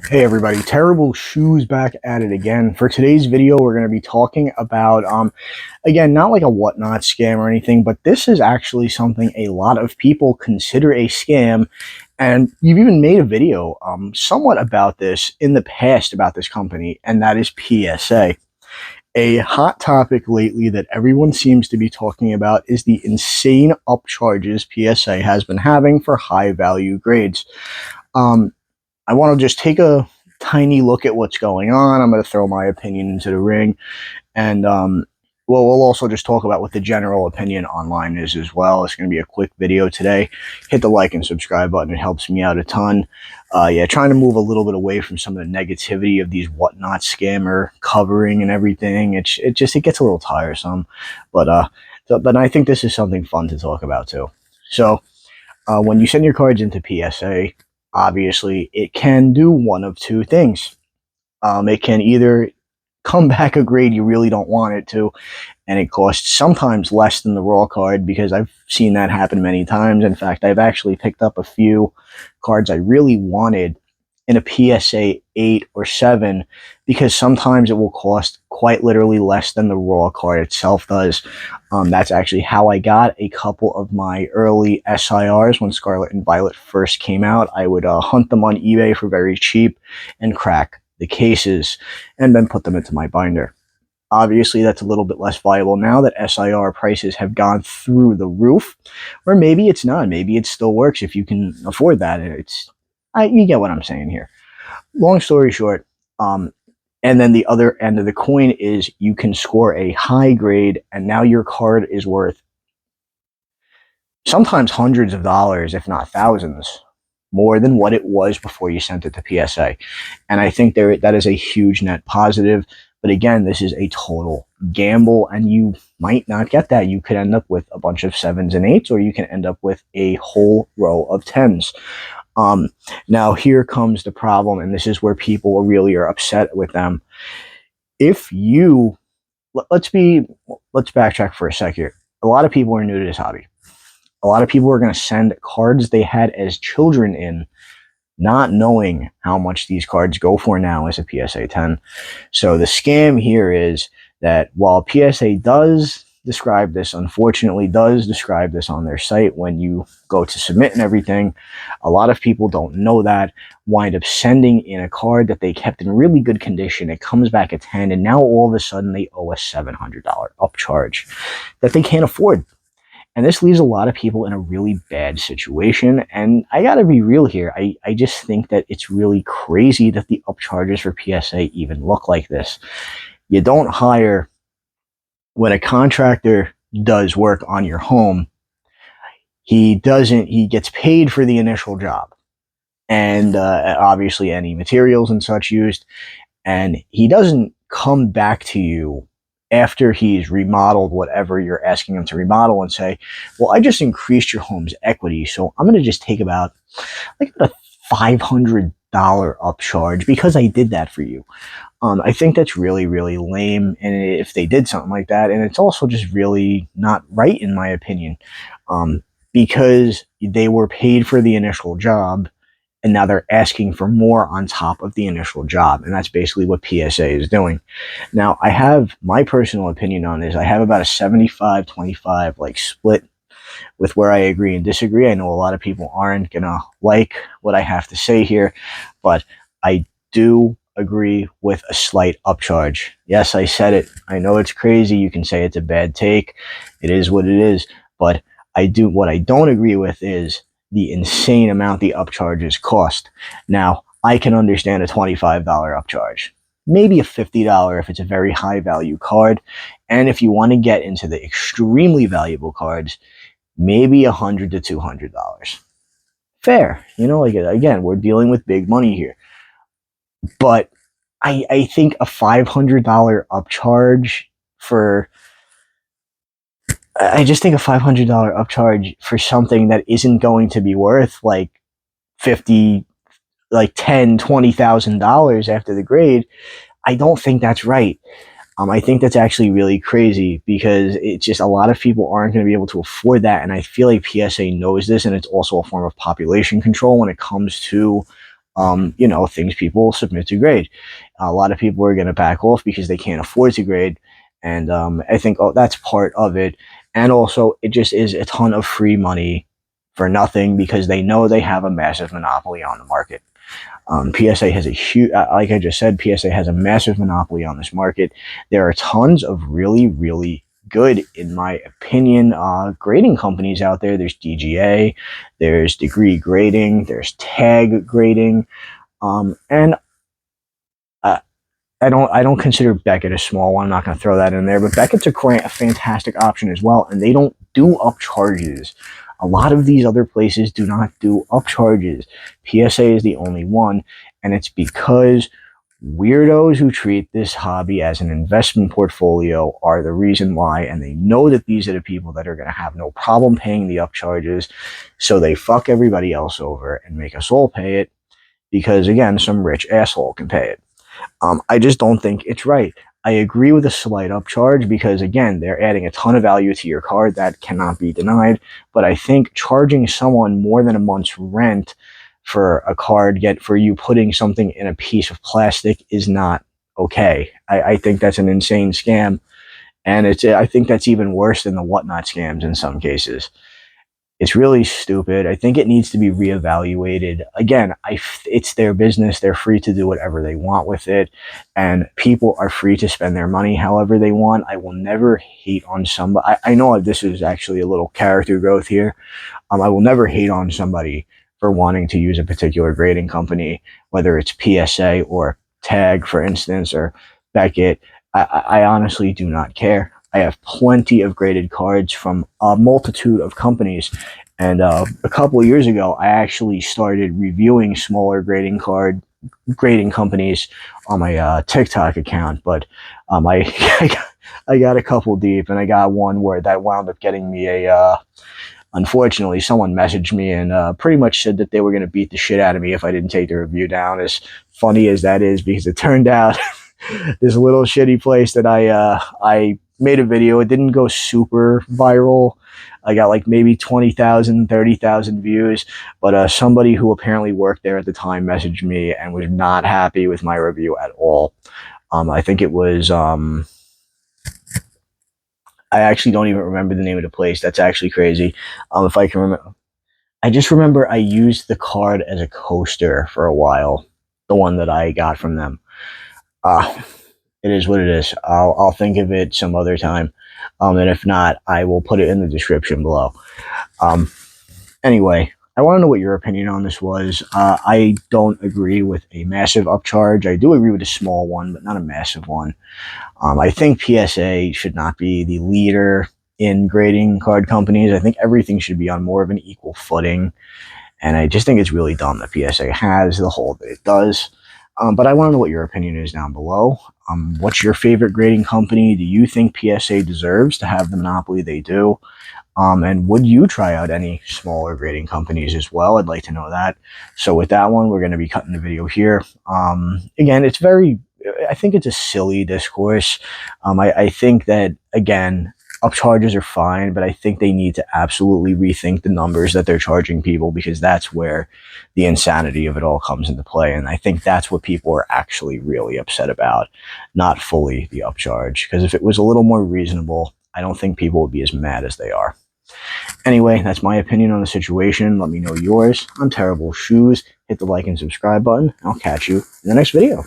Hey everybody, Terrible Shoes back at it again. For today's video, we're going to be talking about, again, not like a whatnot scam or anything, but this is actually something a lot of people consider a scam. And you've even made a video somewhat about this in the past about this company, and that is PSA. A hot topic lately that everyone seems to be talking about is the insane upcharges PSA has been having for high value grades. I want to just take a tiny look at what's going on. I'm going to throw my opinion into the ring, and we'll also just talk about what the general opinion online is as well. It's going to be a quick video today. Hit the like and subscribe button. It helps me out a ton. Yeah, trying to move a little bit away from some of the negativity of these whatnot scammer covering and everything. It gets a little tiresome, but I think this is something fun to talk about too. So when you send your cards into PSA, obviously, it can do one of two things. It can either come back a grade you really don't want it to, and it costs sometimes less than the raw card, because I've seen that happen many times. In fact, I've actually picked up a few cards I really wanted in a PSA 8 or 7, because sometimes it will cost quite literally less than the raw card itself does. That's actually how I got a couple of my early SIRs when Scarlet and Violet first came out. I would hunt them on eBay for very cheap and crack the cases and then put them into my binder. Obviously, that's a little bit less viable now that SIR prices have gone through the roof, or maybe it's not. Maybe it still works if you can afford that. You get what I'm saying here. Long story short, and then the other end of the coin is you can score a high grade, and now your card is worth sometimes hundreds of dollars, if not thousands, more than what it was before you sent it to PSA. And I think that is a huge net positive. But again, this is a total gamble, and you might not get that. You could end up with a bunch of 7s and 8s, or you can end up with a whole row of 10s. Now here comes the problem, and this is where people really are upset with them. If you, let's backtrack for a sec here. A lot of people are new to this hobby. A lot of people are going to send cards they had as children in, not knowing how much these cards go for now as a PSA 10. So the scam here is that while PSA does describe this, unfortunately does describe this on their site when you go to submit and everything, a lot of people don't know that, wind up sending in a card that they kept in really good condition. It comes back a 10, and now all of a sudden they owe a $700 upcharge that they can't afford. And this leaves a lot of people in a really bad situation. And I gotta be real here. I just think that it's really crazy that the upcharges for PSA even look like this. You don't hire, when a contractor does work on your home, he gets paid for the initial job. And obviously any materials and such used. And he doesn't come back to you after he's remodeled whatever you're asking him to remodel and say, well, I just increased your home's equity, so I'm going to just take about a $500 upcharge because I did that for you. I think that's really, really lame, and if they did something like that, and it's also just really not right in my opinion, because they were paid for the initial job, and now they're asking for more on top of the initial job. And that's basically what PSA is doing. Now, I have my personal opinion on this. I have about a 75-25 like split with where I agree and disagree. I know a lot of people aren't going to like what I have to say here, but I do agree with a slight upcharge. Yes, I said it. I know it's crazy. You can say it's a bad take. It is what it is. But what I don't agree with is the insane amount the upcharges cost. Now, I can understand a $25 upcharge, maybe a $50 if it's a very high value card, and if you want to get into the extremely valuable cards, maybe $100 to $200. Fair, again, we're dealing with big money here. But I think a $500 upcharge for I just think a $500 upcharge for something that isn't going to be worth like $50, like $10,000, $20,000 after the grade, I don't think that's right. I think that's actually really crazy, because it's just a lot of people aren't going to be able to afford that, and I feel like PSA knows this, and it's also a form of population control when it comes to you know, things people submit to grade. A lot of people are going to back off because they can't afford to grade. And I think that's part of it. And also, it just is a ton of free money for nothing because they know they have a massive monopoly on the market. PSA has a huge, like I just said, PSA has a massive monopoly on this market. There are tons of really, really good, in my opinion, grading companies out there. There's DGA, there's Degree Grading, there's Tag Grading, and uh, I don't consider Beckett a small one. I'm not going to throw that in there, but Beckett's a fantastic option as well, and they don't do up charges. A lot of these other places do not do up charges. PSA is the only one, and it's because weirdos who treat this hobby as an investment portfolio are the reason why, and they know that these are the people that are going to have no problem paying the up charges, so they fuck everybody else over and make us all pay it because, again, some rich asshole can pay it. I just don't think it's right. I agree with a slight upcharge because, again, they're adding a ton of value to your card that cannot be denied. But I think charging someone more than a month's rent for a card, yet for you putting something in a piece of plastic, is not okay. I think that's an insane scam, and I think that's even worse than the whatnot scams in some cases. It's really stupid. I think it needs to be reevaluated. Again, it's their business. They're free to do whatever they want with it. And people are free to spend their money however they want. I will never hate on somebody. I know this is actually a little character growth here. I will never hate on somebody for wanting to use a particular grading company, whether it's PSA or Tag, for instance, or Beckett. I honestly do not care. I have plenty of graded cards from a multitude of companies. And a couple of years ago, I actually started reviewing smaller grading companies on my TikTok account. But I got a couple deep, and I got one where that wound up getting me a. Unfortunately, someone messaged me and pretty much said that they were going to beat the shit out of me if I didn't take the review down. As funny as that is, because it turned out this little shitty place that I made a video. It didn't go super viral. I got like maybe 20,000, 30,000 views, but somebody who apparently worked there at the time messaged me and was not happy with my review at all. I think it was, I actually don't even remember the name of the place. That's actually crazy. If I can remember, I just remember I used the card as a coaster for a while, the one that I got from them. Uh, it is what it is. I'll think of it some other time. And if not, I will put it in the description below. Um, anyway, I want to know what your opinion on this was. I don't agree with a massive upcharge. I do agree with a small one, but not a massive one. I think PSA should not be the leader in grading card companies. I think everything should be on more of an equal footing. And I just think it's really dumb that PSA has the hold that it does. But I want to know what your opinion is down below. What's your favorite grading company? Do you think PSA deserves to have the monopoly they do? And would you try out any smaller grading companies as well? I'd like to know that. So with that one, we're going to be cutting the video here. Again, I think it's a silly discourse. I think that, again, upcharges are fine, but I think they need to absolutely rethink the numbers that they're charging people, because that's where the insanity of it all comes into play. And I think that's what people are actually really upset about, not fully the upcharge. Because if it was a little more reasonable, I don't think people would be as mad as they are. Anyway, that's my opinion on the situation. Let me know yours. I'm Terrible Shoes. Hit the like and subscribe button. I'll catch you in the next video.